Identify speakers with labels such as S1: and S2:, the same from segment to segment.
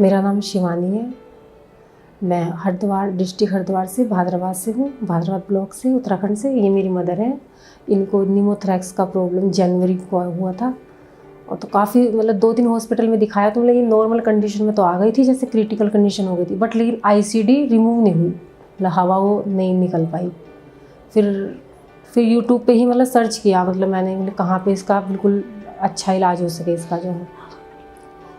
S1: मेरा नाम शिवानी है। मैं हरिद्वार डिस्ट्रिक्ट हरिद्वार से भादराबाद से हूँ, भादराबाद ब्लॉक से, उत्तराखंड से। ये मेरी मदर है। इनको निमोथोरैक्स का प्रॉब्लम जनवरी को हुआ था और तो काफ़ी मतलब 2-3 हॉस्पिटल में दिखाया तो लेकिन नॉर्मल कंडीशन में तो आ गई थी, जैसे क्रिटिकल कंडीशन हो गई थी, बट लेकिन आईसीडी रिमूव नहीं हुई, मतलब हवा वो नहीं निकल पाई। फिर यूट्यूब पे ही मतलब सर्च किया, मतलब मैंने मतलब कहाँ पे इसका बिल्कुल अच्छा इलाज हो सके इसका जो है।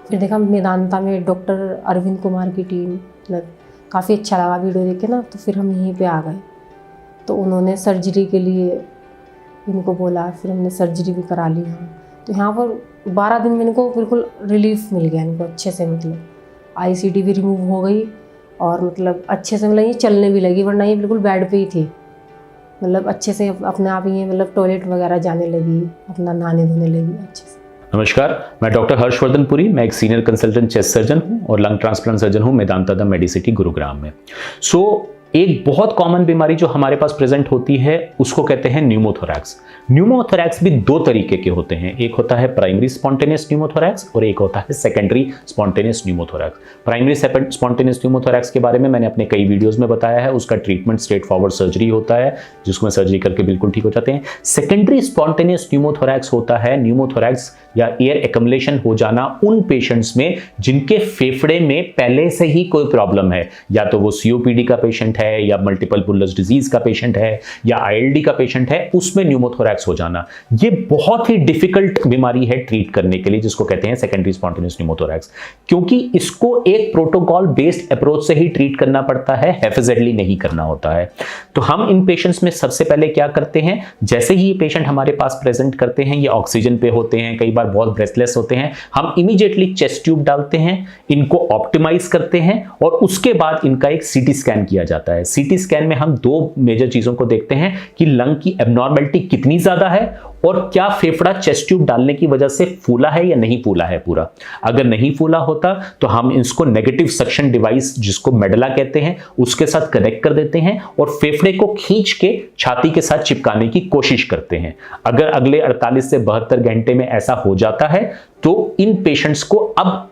S1: फिर देखा मेदांता में डॉक्टर अरविंद कुमार की टीम, मतलब काफ़ी अच्छा लगा वीडियो देख के ना, तो फिर हम यहीं पे आ गए। तो उन्होंने सर्जरी के लिए इनको बोला, फिर हमने सर्जरी भी करा ली यहाँ। तो यहाँ पर 12 दिन में इनको बिल्कुल रिलीफ मिल गया, इनको अच्छे से, मतलब आईसीडी भी रिमूव हो गई और मतलब अच्छे से मतलब ये चलने भी लगी, वरना ये बिल्कुल बेड पे ही थी। मतलब अच्छे से अपने आप ही मतलब टॉयलेट वगैरह जाने लगी, अपना नहाने धोने लगी अच्छे से।
S2: नमस्कार, मैं डॉक्टर हर्षवर्धन पुरी। मैं एक सीनियर कंसल्टेंट चेस्ट सर्जन हूं और लंग ट्रांसप्लांट सर्जन हूं मेदांता द मेडिसिटी गुरुग्राम में। एक बहुत कॉमन बीमारी जो हमारे पास प्रेजेंट होती है उसको कहते हैं न्यूमोथोरैक्स। न्यूमोथोरैक्स भी 2 तरीके के होते हैं, एक होता है प्राइमरी स्पॉन्टेनियस न्यूमोथोरैक्स और एक होता है secondary spontaneous pneumothorax. Primary spontaneous pneumothorax के बारे में मैंने अपने कई वीडियोस में बताया है। उसका ट्रीटमेंट स्ट्रेट फॉरवर्ड सर्जरी होता है, जिसको मैं सर्जरी करके बिल्कुल ठीक हो जाते हैं। सेकेंडरी स्पॉन्टेनियस न्यूमोथोरैक्स होता है न्यूमोथोरैक्स या एयर एक्युमुलेशन हो जाना उन पेशेंट्स में जिनके फेफड़े में पहले से ही कोई प्रॉब्लम है, या तो वो सीओपीडी का पेशेंट है, या मल्टीपल पुलस डिजीज का पेशेंट है, या आईएलडी का पेशेंट है, उसमें न्यूमोथोरैक्स हो जाना। ये बहुत ही डिफिकल्ट बीमारी है ट्रीट करने के लिए, जिसको कहते हैं सेकेंडरी स्पॉन्टेनियस न्यूमोथोरैक्स, क्योंकि इसको एक प्रोटोकॉल बेस्ड अप्रोच से ही ट्रीट करना पड़ता है, हैफेजडली नहीं करना होता है। तो हम इन पेशेंट्स में सबसे पहले क्या करते हैं, जैसे ही ये पेशेंट हमारे पास प्रेजेंट करते हैं, ये ऑक्सीजन पे होते हैं, कई बार बहुत ब्रेथलेस होते हैं, हम इमीडिएटली चेस्ट ट्यूब डालते हैं, इनको ऑप्टिमाइज करते हैं और उसके बाद इनका एक सीटी स्कैन किया जाता है। सीटी स्कैन में हम 2 मेजर चीजों को देखते हैं कि लंग की एब्नॉर्मलिटी कितनी ज्यादा है और क्या फेफड़ा चेस्ट ट्यूब डालने की वजह से फूला है या नहीं फूला है पूरा। अगर नहीं फूला होता तो हम इसको नेगेटिव सक्शन डिवाइस, जिसको मेडला कहते हैं, उसके साथ कनेक्ट कर देते हैं और फेफड़े को खींच के छाती के साथ चिपकाने की कोशिश करते हैं। अगर अगले 48 से 72 घंटे में ऐसा हो जाता है तो इन पेशेंट्स को अब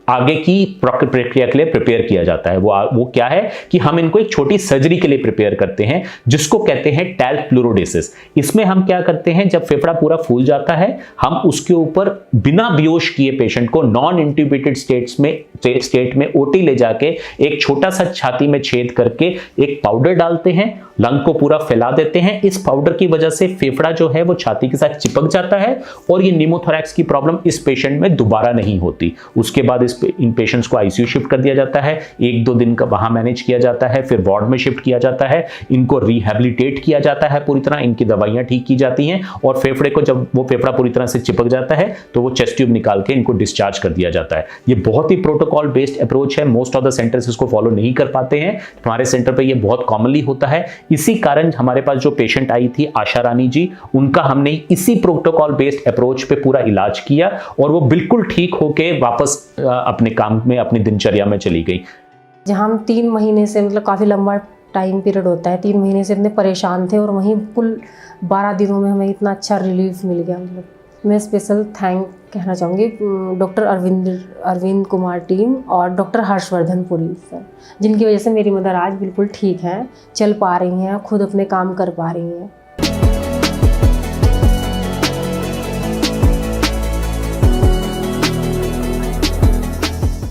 S2: आगे की प्रक्रिया के लिए प्रिपेयर किया जाता है। वो क्या है कि हम इनको एक छोटी सर्जरी के लिए प्रिपेयर करते हैं, जिसको कहते हैं टैल्क फ्लोरोडेसिस। इसमें हम क्या करते हैं, जब फेफड़ा पूरा फूल जाता है, हम उसके ऊपर बिना बेहोश किए पेशेंट को नॉन इंट्यूबेटेड स्टेट में ओटी ले जाके एक छोटा सा छाती में छेद करके एक पाउडर डालते हैं, लंग को पूरा फैला देते हैं। इस पाउडर की वजह से फेफड़ा जो है वो छाती के साथ चिपक जाता है और ये निमोथोरैक्स की प्रॉब्लम इस पेशेंट में दोबारा नहीं होती। उसके बाद इन पेशेंट्स को आईसीयू शिफ्ट कर दिया जाता है, 1-2 दिन का वहां मैनेज किया जाता है, फिर वार्ड में शिफ्ट किया जाता है, इनको रिहैबिलिटेट किया जाता है पूरी तरह, इनकी दवाइयां ठीक की जाती हैं और फेफड़े को जब वो फेफड़ा पूरी तरह से चिपक जाता है तो वो चेस्ट ट्यूब निकाल के इनको डिस्चार्ज कर दिया जाता है। ये बहुत ही प्रोटोकॉल बेस्ड अप्रोच है। मोस्ट ऑफ द सेंटर्स इसको फॉलो नहीं कर पाते हैं, हमारे सेंटर पर ये बहुत कॉमनली होता है। इसी कारण हमारे पास जो पेशेंट आई थी आशा रानी जी, उनका हमने इसी प्रोटोकॉल बेस्ड अप्रोच पे पूरा इलाज किया और वो बिल्कुल ठीक होके वापस अपने काम में, अपनी दिनचर्या में चली गई।
S1: जहाँ हम 3 महीने से, मतलब काफ़ी लंबा टाइम पीरियड होता है, 3 महीने से इतने परेशान थे और वहीं कुल 12 दिनों में हमें इतना अच्छा रिलीफ मिल गया। मतलब मैं स्पेशल थैंक कहना चाहूँगी डॉक्टर अरविंद कुमार टीम और डॉक्टर हर्षवर्धन पुरी सर, जिनकी वजह से मेरी मदर आज बिल्कुल ठीक है, चल पा रही हैं, खुद अपने काम कर पा रही हैं।